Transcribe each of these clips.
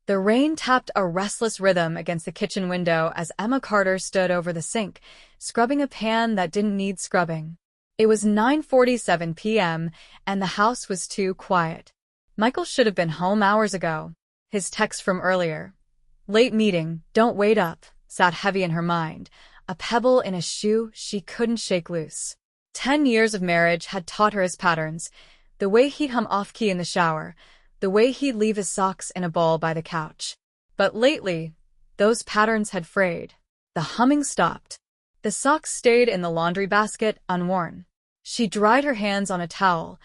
The rain tapped a restless rhythm against the kitchen window as Emma Carter stood over the sink, scrubbing a pan that didn't need scrubbing. It was 9:47 p.m., and the house was too quiet. Michael should have been home hours ago. His text from earlier, "Late meeting, don't wait up," sat heavy in her mind, a pebble in a shoe she couldn't shake loose. 10 years of marriage had taught her his patterns, the way he'd hum off-key in the shower, the way he'd leave his socks in a ball by the couch. But lately, those patterns had frayed. The humming stopped. The socks stayed in the laundry basket unworn. She dried her hands on a towel,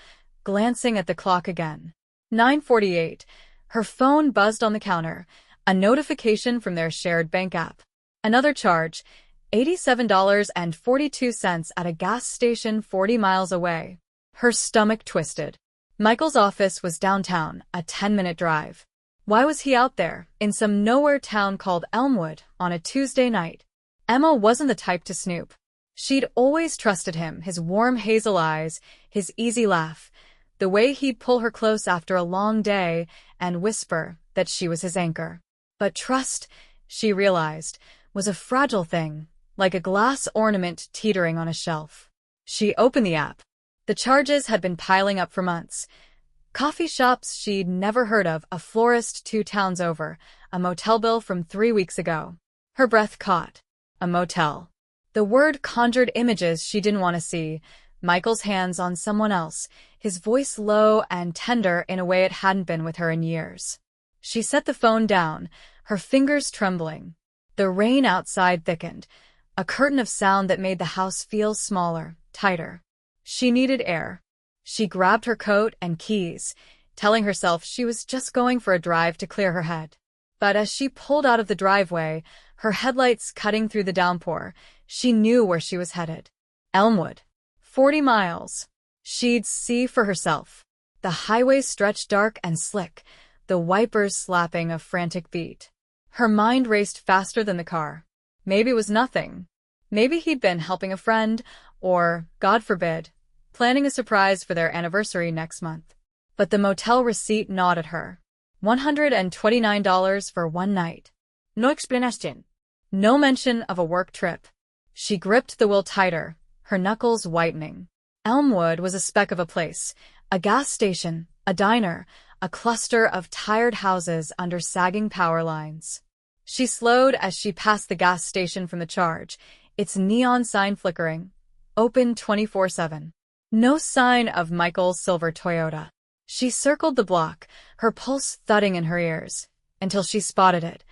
glancing at the clock again. 9:48. Her phone buzzed on the counter, a notification from their shared bank app. Another charge, $87.42 at a gas station 40 miles away. Her stomach twisted. Michael's office was downtown, a 10-minute drive. Why was he out there, in some nowhere town called Elmwood, on a Tuesday night? Emma wasn't the type to snoop. She'd always trusted him, his warm hazel eyes, his easy laugh, the way he'd pull her close after a long day and whisper that she was his anchor. But trust, she realized, was a fragile thing, like a glass ornament teetering on a shelf. She opened the app. The charges had been piling up for months. Coffee shops she'd never heard of, a florist 2 towns over, a motel bill from 3 weeks ago. Her breath caught. A motel. The word conjured images she didn't want to see. Michael's hands on someone else, his voice low and tender in a way it hadn't been with her in years. She set the phone down, her fingers trembling. The rain outside thickened, a curtain of sound that made the house feel smaller, tighter. She needed air. She grabbed her coat and keys, telling herself she was just going for a drive to clear her head. But as she pulled out of the driveway, her headlights cutting through the downpour, she knew where she was headed. Elmwood. 40 miles. She'd see for herself. The highway stretched dark and slick, the wipers slapping a frantic beat. Her mind raced faster than the car. Maybe it was nothing. Maybe he'd been helping a friend, or, God forbid, planning a surprise for their anniversary next month. But the motel receipt gnawed at her. $129 for one night. No explanation. No mention of a work trip. She gripped the wheel tighter, her knuckles whitening. Elmwood was a speck of a place, a gas station, a diner, a cluster of tired houses under sagging power lines. She slowed as she passed the gas station from the charge, its neon sign flickering. Open 24/7. No sign of Michael's silver Toyota. She circled the block, her pulse thudding in her ears, until she spotted it.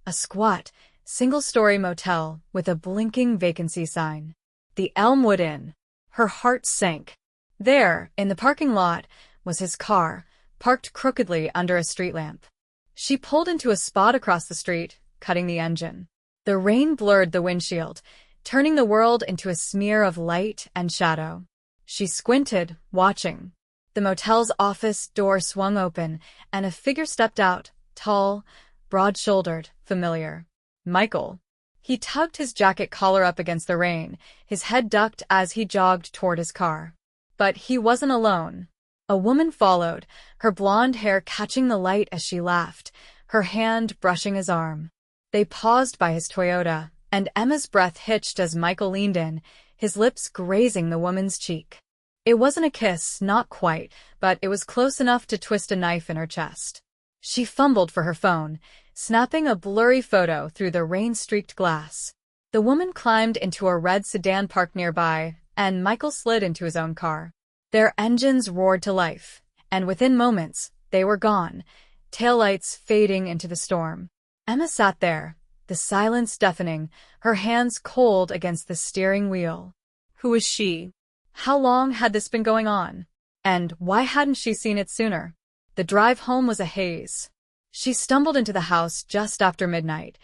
A squat, single-story motel with a blinking vacancy sign. The Elmwood Inn. Her heart sank. There, in the parking lot, was his car, parked crookedly under a street lamp. She pulled into a spot across the street, cutting the engine. The rain blurred the windshield, turning the world into a smear of light and shadow. She squinted, watching. The motel's office door swung open, and a figure stepped out, tall, broad-shouldered, familiar. Michael. He tugged his jacket collar up against the rain, his head ducked as he jogged toward his car. But he wasn't alone. A woman followed, her blonde hair catching the light as she laughed, her hand brushing his arm. They paused by his Toyota, and Emma's breath hitched as Michael leaned in, his lips grazing the woman's cheek. It wasn't a kiss, not quite, but it was close enough to twist a knife in her chest. She fumbled for her phone, snapping a blurry photo through the rain-streaked glass. The woman climbed into a red sedan parked nearby, and Michael slid into his own car. Their engines roared to life, and within moments, they were gone, taillights fading into the storm. Emma sat there, the silence deafening, her hands cold against the steering wheel. Who was she? How long had this been going on? And why hadn't she seen it sooner? The drive home was a haze. She stumbled into the house just after midnight,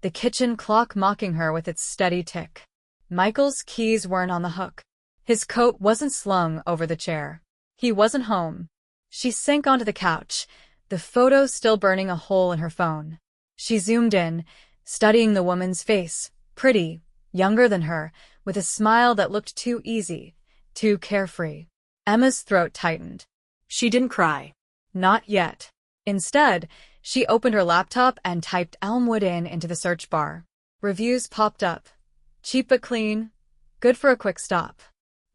the kitchen clock mocking her with its steady tick. Michael's keys weren't on the hook. His coat wasn't slung over the chair. He wasn't home. She sank onto the couch, the photo still burning a hole in her phone. She zoomed in, studying the woman's face, pretty, younger than her, with a smile that looked too easy, too carefree. Emma's throat tightened. She didn't cry. Not yet. Instead, She opened her laptop and typed Elmwood into the search bar. Reviews popped up. Cheap but clean. Good for a quick stop.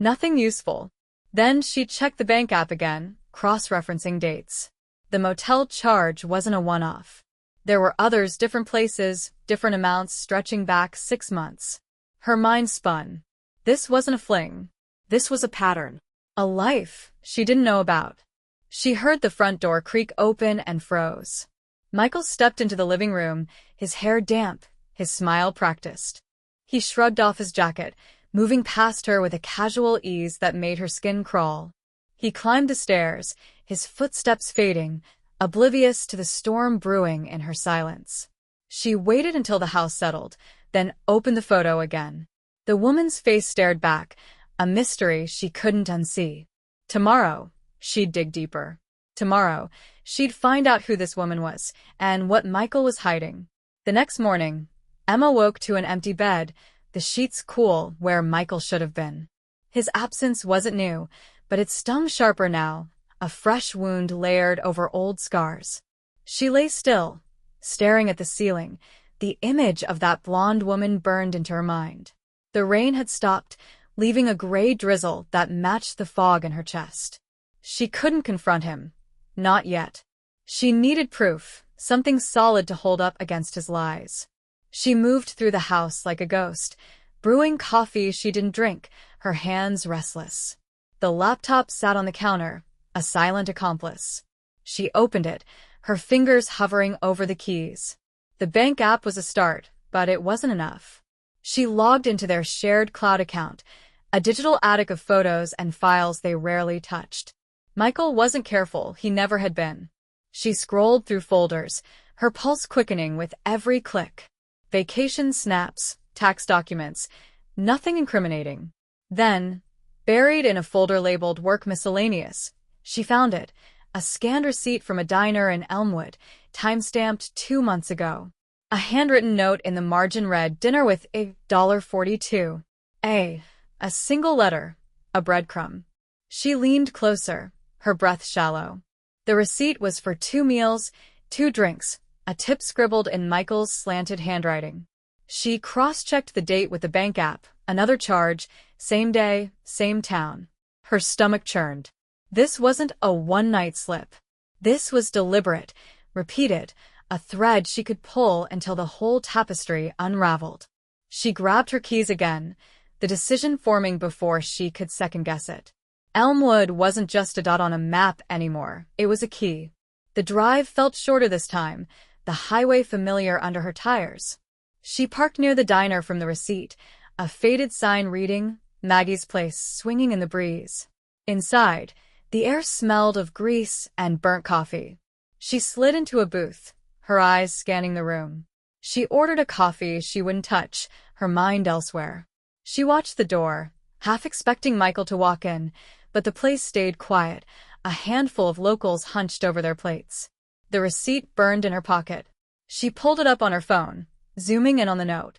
Nothing useful. Then she checked the bank app again, cross-referencing dates. The motel charge wasn't a one-off. There were others, different places, different amounts, stretching back 6 months. Her mind spun. This wasn't a fling. This was a pattern. A life she didn't know about. She heard the front door creak open and froze. Michael stepped into the living room, his hair damp, his smile practiced. He shrugged off his jacket, moving past her with a casual ease that made her skin crawl. He climbed the stairs, his footsteps fading, oblivious to the storm brewing in her silence. She waited until the house settled, then opened the photo again. The woman's face stared back, a mystery she couldn't unsee. Tomorrow, she'd dig deeper. Tomorrow, she'd find out who this woman was and what Michael was hiding. The next morning, Emma woke to an empty bed, the sheets cool where Michael should have been. His absence wasn't new, but it stung sharper now, a fresh wound layered over old scars. She lay still, staring at the ceiling, the image of that blonde woman burned into her mind. The rain had stopped, leaving a gray drizzle that matched the fog in her chest. She couldn't confront him. Not yet. She needed proof, something solid to hold up against his lies. She moved through the house like a ghost, brewing coffee she didn't drink, her hands restless. The laptop sat on the counter, a silent accomplice. She opened it, her fingers hovering over the keys. The bank app was a start, but it wasn't enough. She logged into their shared cloud account, a digital attic of photos and files they rarely touched. Michael wasn't careful, he never had been. She scrolled through folders, her pulse quickening with every click. Vacation snaps, tax documents, nothing incriminating. Then, buried in a folder labeled Work Miscellaneous, she found it, a scanned receipt from a diner in Elmwood, time-stamped 2 months ago. A handwritten note in the margin read, "Dinner with $1.42. A single letter, a breadcrumb. She leaned closer, her breath shallow. The receipt was for 2 meals, 2 drinks, a tip scribbled in Michael's slanted handwriting. She cross-checked the date with the bank app, another charge, same day, same town. Her stomach churned. This wasn't a one-night slip. This was deliberate, repeated, a thread she could pull until the whole tapestry unraveled. She grabbed her keys again, the decision forming before she could second-guess it. Elmwood wasn't just a dot on a map anymore, it was a key. The drive felt shorter this time, the highway familiar under her tires. She parked near the diner from the receipt, a faded sign reading, "Maggie's Place," swinging in the breeze. Inside, the air smelled of grease and burnt coffee. She slid into a booth, her eyes scanning the room. She ordered a coffee she wouldn't touch, her mind elsewhere. She watched the door, half expecting Michael to walk in, but the place stayed quiet, a handful of locals hunched over their plates. The receipt burned in her pocket. She pulled it up on her phone, zooming in on the note.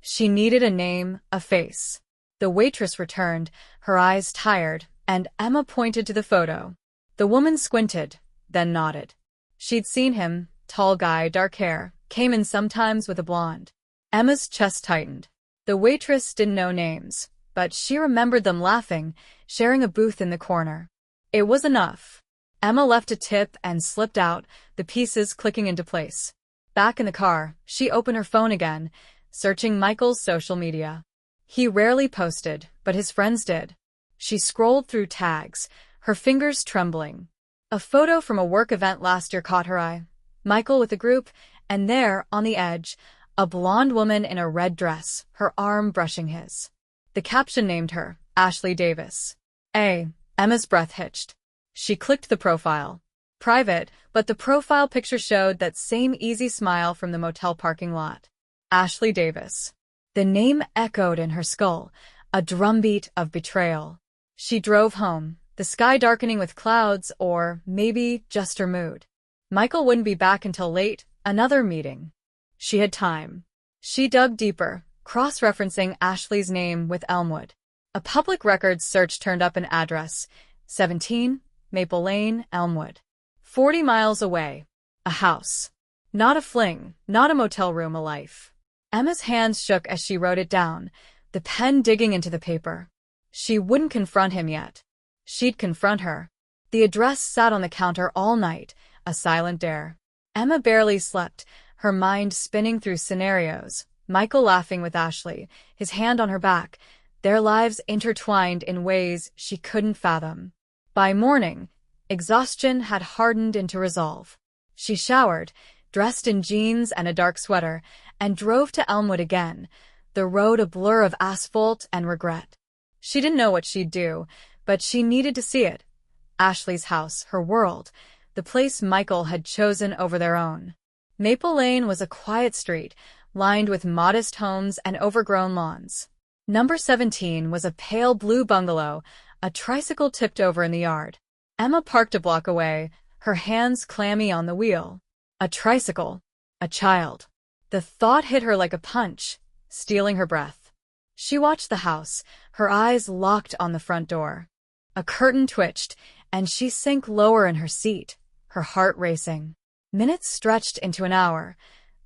She needed a name, a face. The waitress returned, her eyes tired, and Emma pointed to the photo. The woman squinted, then nodded. She'd seen him, tall guy, dark hair, came in sometimes with a blonde. Emma's chest tightened. The waitress didn't know names, but she remembered them laughing, sharing a booth in the corner. It was enough. Emma left a tip and slipped out, the pieces clicking into place. Back in the car, she opened her phone again, searching Michael's social media. He rarely posted, but his friends did. She scrolled through tags, her fingers trembling. A photo from a work event last year caught her eye. Michael with a group, and there, on the edge, a blonde woman in a red dress, her arm brushing his. The caption named her, Ashley Davis. Emma's breath hitched. She clicked the profile. Private, but the profile picture showed that same easy smile from the motel parking lot. Ashley Davis. The name echoed in her skull, a drumbeat of betrayal. She drove home, the sky darkening with clouds, or maybe just her mood. Michael wouldn't be back until late, another meeting. She had time. She dug deeper, cross-referencing Ashley's name with Elmwood. A public records search turned up an address, 17 Maple Lane, Elmwood. 40 miles away. A house. Not a fling, not a motel room, a life. Emma's hands shook as she wrote it down, the pen digging into the paper. She wouldn't confront him yet. She'd confront her. The address sat on the counter all night, a silent dare. Emma barely slept, her mind spinning through scenarios. Michael laughing with Ashley, his hand on her back, their lives intertwined in ways she couldn't fathom. By morning, exhaustion had hardened into resolve. She showered, dressed in jeans and a dark sweater, and drove to Elmwood again, the road a blur of asphalt and regret. She didn't know what she'd do, but she needed to see it. Ashley's house, her world, the place Michael had chosen over their own. Maple Lane was a quiet street, lined with modest homes and overgrown lawns. Number 17 was a pale blue bungalow, a tricycle tipped over in the yard. Emma parked a block away, her hands clammy on the wheel. A tricycle. A child. The thought hit her like a punch, stealing her breath. She watched the house, her eyes locked on the front door. A curtain twitched, and she sank lower in her seat, her heart racing. Minutes stretched into an hour,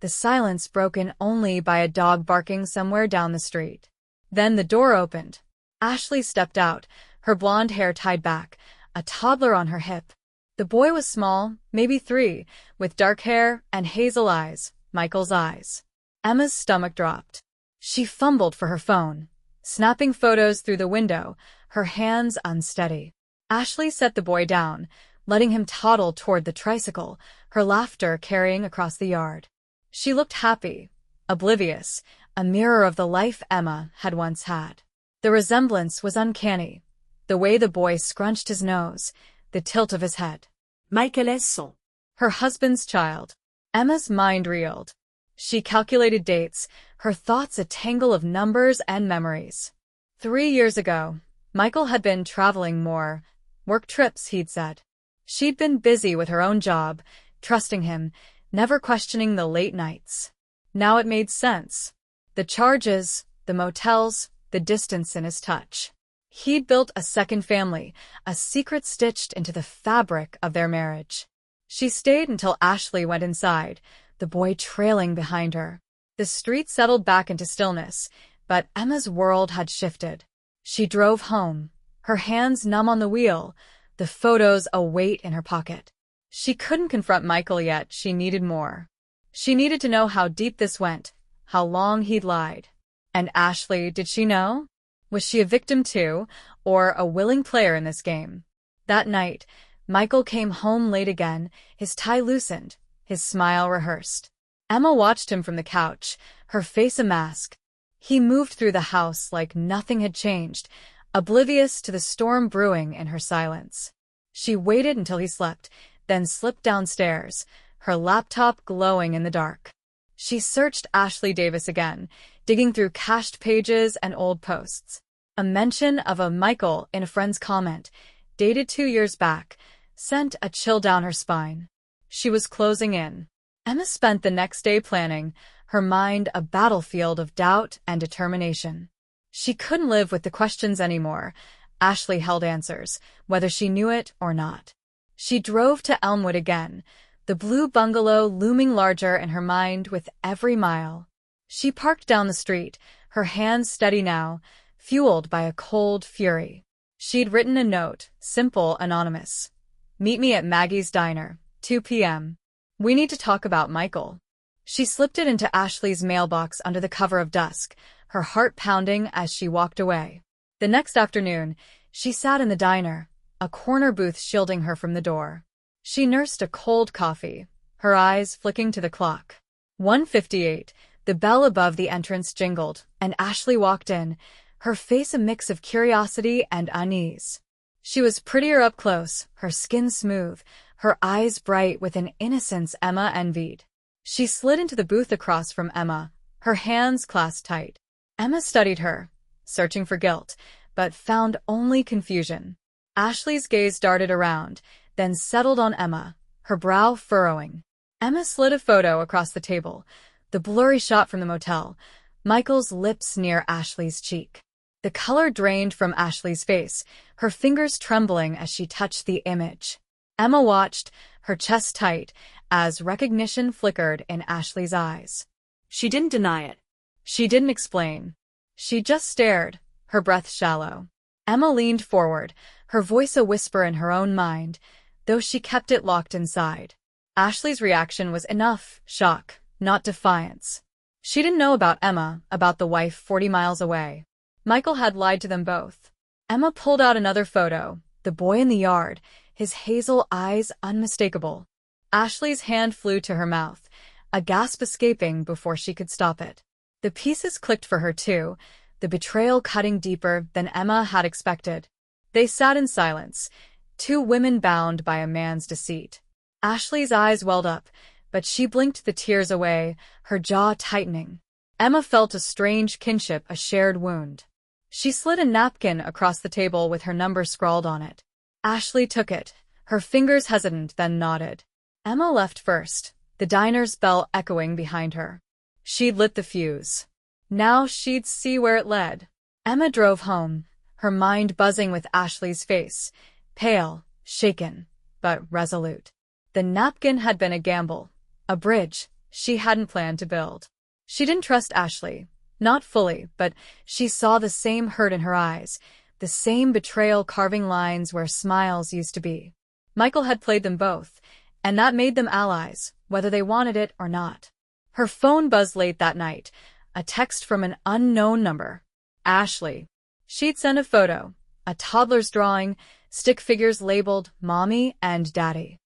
the silence broken only by a dog barking somewhere down the street. Then the door opened. Ashley stepped out, her blonde hair tied back, a toddler on her hip. The boy was small, maybe 3, with dark hair and hazel eyes, Michael's eyes. Emma's stomach dropped. She fumbled for her phone, snapping photos through the window, her hands unsteady. Ashley set the boy down, letting him toddle toward the tricycle, her laughter carrying across the yard. She looked happy, oblivious, a mirror of the life Emma had once had. The resemblance was uncanny. The way the boy scrunched his nose, the tilt of his head. Michael est son. Her husband's child. Emma's mind reeled. She calculated dates, her thoughts a tangle of numbers and memories. 3 years ago, Michael had been traveling more. Work trips, he'd said. She'd been busy with her own job, trusting him, never questioning the late nights. Now it made sense. The charges, the motels, the distance in his touch. He'd built a second family, a secret stitched into the fabric of their marriage. She stayed until Ashley went inside, the boy trailing behind her. The street settled back into stillness, but Emma's world had shifted. She drove home, her hands numb on the wheel, the photos a weight in her pocket. She couldn't confront Michael yet, she needed more. She needed to know how deep this went, how long he'd lied. And Ashley, did she know? Was she a victim too, or a willing player in this game? That night, Michael came home late again, his tie loosened, his smile rehearsed. Emma watched him from the couch, her face a mask. He moved through the house like nothing had changed, oblivious to the storm brewing in her silence. She waited until he slept, then slipped downstairs, her laptop glowing in the dark. She searched Ashley Davis again, digging through cached pages and old posts. A mention of a Michael in a friend's comment, dated 2 years back, sent a chill down her spine. She was closing in. Emma spent the next day planning, her mind a battlefield of doubt and determination. She couldn't live with the questions anymore. Ashley held answers, whether she knew it or not. She drove to Elmwood again, the blue bungalow looming larger in her mind with every mile. She parked down the street, her hands steady now, fueled by a cold fury. She'd written a note, simple, anonymous. Meet me at Maggie's Diner, 2 p.m. We need to talk about Michael. She slipped it into Ashley's mailbox under the cover of dusk, her heart pounding as she walked away. The next afternoon, she sat in the diner, a corner booth shielding her from the door. She nursed a cold coffee, her eyes flicking to the clock. 1:58, the bell above the entrance jingled, and Ashley walked in, her face a mix of curiosity and unease. She was prettier up close, her skin smooth, her eyes bright with an innocence Emma envied. She slid into the booth across from Emma, her hands clasped tight. Emma studied her, searching for guilt, but found only confusion. Ashley's gaze darted around, then settled on Emma, her brow furrowing. Emma slid a photo across the table, the blurry shot from the motel, Michael's lips near Ashley's cheek. The color drained from Ashley's face, her fingers trembling as she touched the image. Emma watched, her chest tight, as recognition flickered in Ashley's eyes. She didn't deny it. She didn't explain. She just stared, her breath shallow. Emma leaned forward, her voice a whisper in her own mind, though she kept it locked inside. Ashley's reaction was enough shock, not defiance. She didn't know about Emma, about the wife 40 miles away. Michael had lied to them both. Emma pulled out another photo, the boy in the yard, his hazel eyes unmistakable. Ashley's hand flew to her mouth, a gasp escaping before she could stop it. The pieces clicked for her too, the betrayal cutting deeper than Emma had expected. They sat in silence, two women bound by a man's deceit. Ashley's eyes welled up, but she blinked the tears away, her jaw tightening. Emma felt a strange kinship, a shared wound. She slid a napkin across the table with her number scrawled on it. Ashley took it, her fingers hesitant, then nodded. Emma left first, the diner's bell echoing behind her. She'd lit the fuse. Now she'd see where it led. Emma drove home, her mind buzzing with Ashley's face, pale, shaken, but resolute. The napkin had been a gamble, a bridge she hadn't planned to build. She didn't trust Ashley, not fully, but she saw the same hurt in her eyes, the same betrayal carving lines where smiles used to be. Michael had played them both, and that made them allies, whether they wanted it or not. Her phone buzzed late that night, a text from an unknown number. Ashley. She'd sent a photo, a toddler's drawing, stick figures labeled Mommy and Daddy.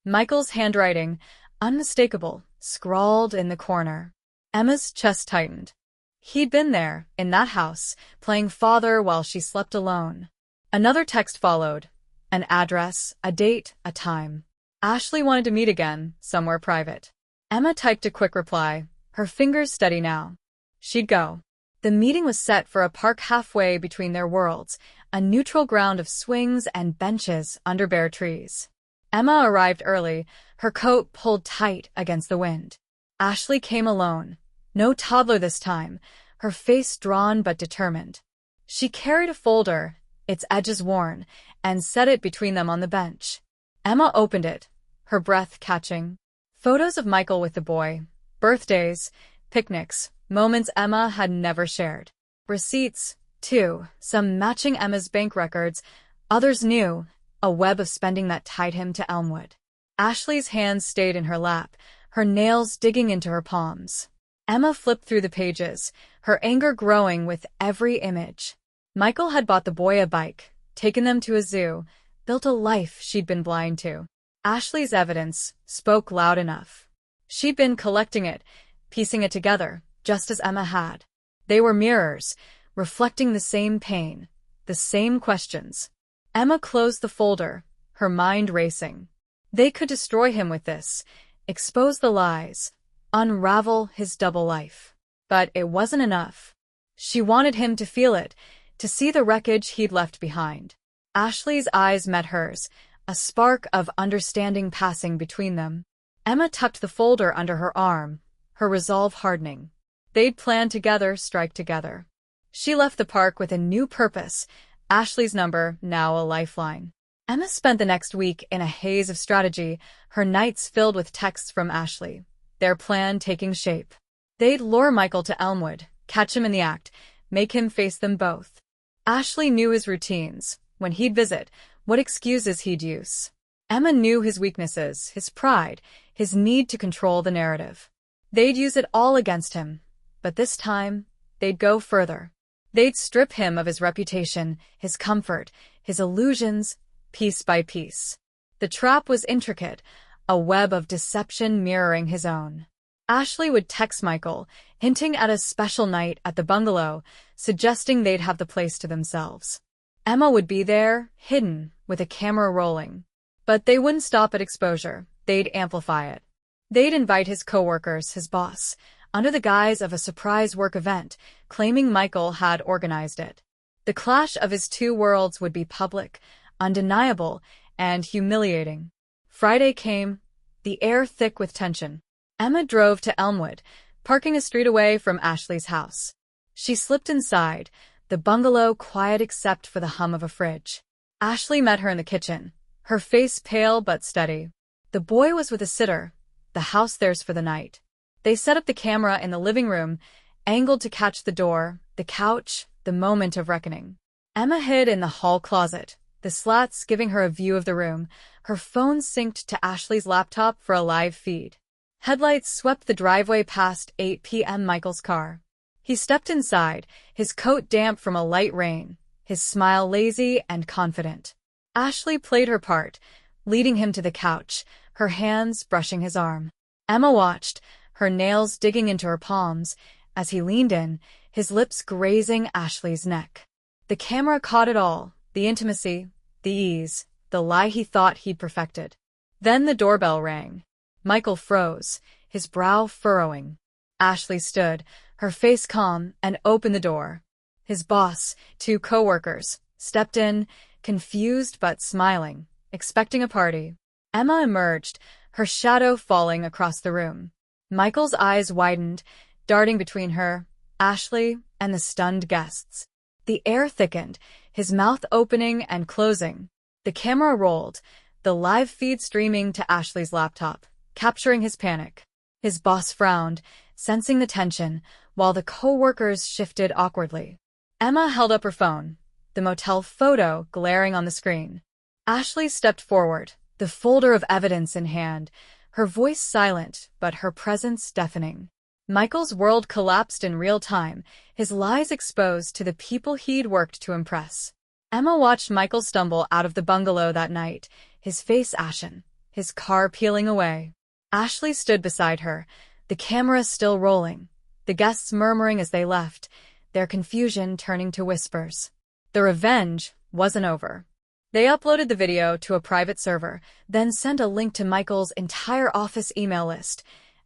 Michael's handwriting, unmistakable, scrawled in the corner. Emma's chest tightened. He'd been there, in that house, playing father while she slept alone. Another text followed, an address, a date, a time. Ashley wanted to meet again, somewhere private. Emma typed a quick reply, her fingers steady now. She'd go. The meeting was set for a park halfway between their worlds, a neutral ground of swings and benches under bare trees. Emma arrived early, her coat pulled tight against the wind. Ashley came alone. No toddler this time, her face drawn but determined. She carried a folder, its edges worn, and set it between them on the bench. Emma opened it, her breath catching. Photos of Michael with the boy, birthdays, picnics, moments Emma had never shared. Receipts, too, some matching Emma's bank records, others new, a web of spending that tied him to Elmwood. Ashley's hands stayed in her lap, her nails digging into her palms. Emma flipped through the pages, her anger growing with every image. Michael had bought the boy a bike, taken them to a zoo, built a life she'd been blind to. Ashley's evidence spoke loud enough. She'd been collecting it, piecing it together, just as Emma had. They were mirrors, reflecting the same pain, the same questions. Emma closed the folder, her mind racing. They could destroy him with this, expose the lies, unravel his double life. But it wasn't enough. She wanted him to feel it, to see the wreckage he'd left behind. Ashley's eyes met hers, a spark of understanding passing between them. Emma tucked the folder under her arm, her resolve hardening. They'd planned together, strike together. She left the park with a new purpose, Ashley's number now a lifeline. Emma spent the next week in a haze of strategy, her nights filled with texts from Ashley, their plan taking shape. They'd lure Michael to Elmwood, catch him in the act, make him face them both. Ashley knew his routines, when he'd visit, what excuses he'd use. Emma knew his weaknesses, his pride, his need to control the narrative. They'd use it all against him, but this time, they'd go further. They'd strip him of his reputation, his comfort, his illusions, piece by piece. The trap was intricate, a web of deception mirroring his own. Ashley would text Michael, hinting at a special night at the bungalow, suggesting they'd have the place to themselves. Emma would be there, hidden, with a camera rolling. But they wouldn't stop at exposure, they'd amplify it. They'd invite his coworkers, his boss, under the guise of a surprise work event, claiming Michael had organized it. The clash of his two worlds would be public, undeniable, and humiliating. Friday came, the air thick with tension. Emma drove to Elmwood, parking a street away from Ashley's house. She slipped inside, the bungalow quiet except for the hum of a fridge. Ashley met her in the kitchen, her face pale but steady. The boy was with a sitter, the house theirs for the night. They set up the camera in the living room, angled to catch the door, the couch, the moment of reckoning. Emma hid in the hall closet, the slats giving her a view of the room, her phone synced to Ashley's laptop for a live feed. Headlights swept the driveway past 8 p.m. Michael's car. He stepped inside, his coat damp from a light rain, his smile lazy and confident. Ashley played her part, leading him to the couch, her hands brushing his arm. Emma watched, her nails digging into her palms, as he leaned in, his lips grazing Ashley's neck. The camera caught it all, the intimacy, the ease, the lie he thought he'd perfected. Then the doorbell rang. Michael froze, his brow furrowing. Ashley stood, her face calm, and opened the door. His boss, 2 co-workers, stepped in, confused but smiling, expecting a party. Emma emerged, her shadow falling across the room. Michael's eyes widened, darting between her, Ashley, and the stunned guests. The air thickened, his mouth opening and closing. The camera rolled, the live feed streaming to Ashley's laptop, capturing his panic. His boss frowned, sensing the tension, while the co-workers shifted awkwardly. Emma held up her phone, the motel photo glaring on the screen. Ashley stepped forward, the folder of evidence in hand, her voice silent but her presence deafening. Michael's world collapsed in real time, his lies exposed to the people he'd worked to impress. Emma watched Michael stumble out of the bungalow that night, his face ashen, his car peeling away. Ashley stood beside her, the camera still rolling, the guests murmuring as they left, their confusion turning to whispers. The revenge wasn't over. They uploaded the video to a private server, then sent a link to Michael's entire office email list,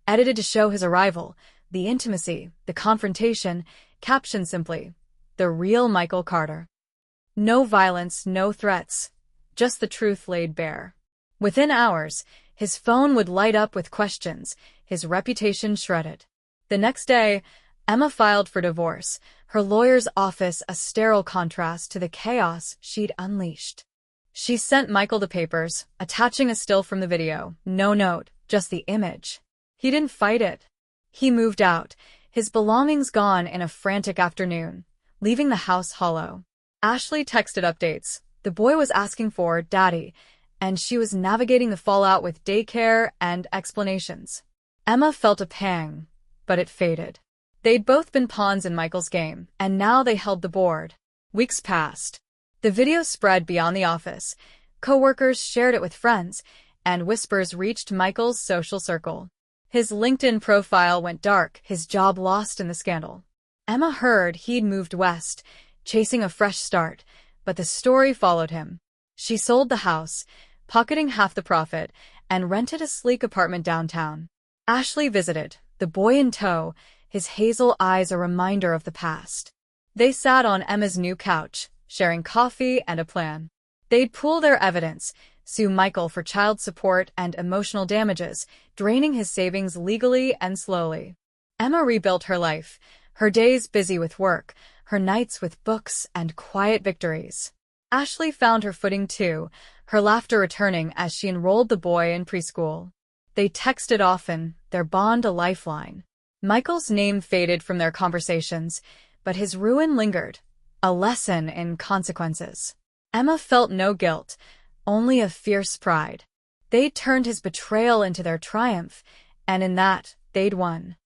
edited to show his arrival, the intimacy, the confrontation, captioned simply, "The real Michael Carter." No violence, no threats, just the truth laid bare. Within hours, his phone would light up with questions, his reputation shredded. The next day, Emma filed for divorce, her lawyer's office a sterile contrast to the chaos she'd unleashed. She sent Michael the papers, attaching a still from the video, no note, just the image. He didn't fight it. He moved out, his belongings gone in a frantic afternoon, leaving the house hollow. Ashley texted updates. The boy was asking for Daddy, and she was navigating the fallout with daycare and explanations. Emma felt a pang, but it faded. They'd both been pawns in Michael's game, and now they held the board. Weeks passed. The video spread beyond the office. Co-workers shared it with friends, and whispers reached Michael's social circle. His LinkedIn profile went dark, his job lost in the scandal. Emma heard he'd moved west, chasing a fresh start, but the story followed him. She sold the house, pocketing half the profit, and rented a sleek apartment downtown. Ashley visited, the boy in tow, his hazel eyes a reminder of the past. They sat on Emma's new couch, sharing coffee and a plan. They'd pool their evidence, sue Michael for child support and emotional damages, draining his savings legally and slowly. Emma rebuilt her life, her days busy with work, her nights with books and quiet victories. Ashley found her footing too, her laughter returning as she enrolled the boy in preschool. They texted often, their bond a lifeline. Michael's name faded from their conversations, but his ruin lingered, a lesson in consequences. Emma felt no guilt, only a fierce pride. They'd turned his betrayal into their triumph, and in that, they'd won.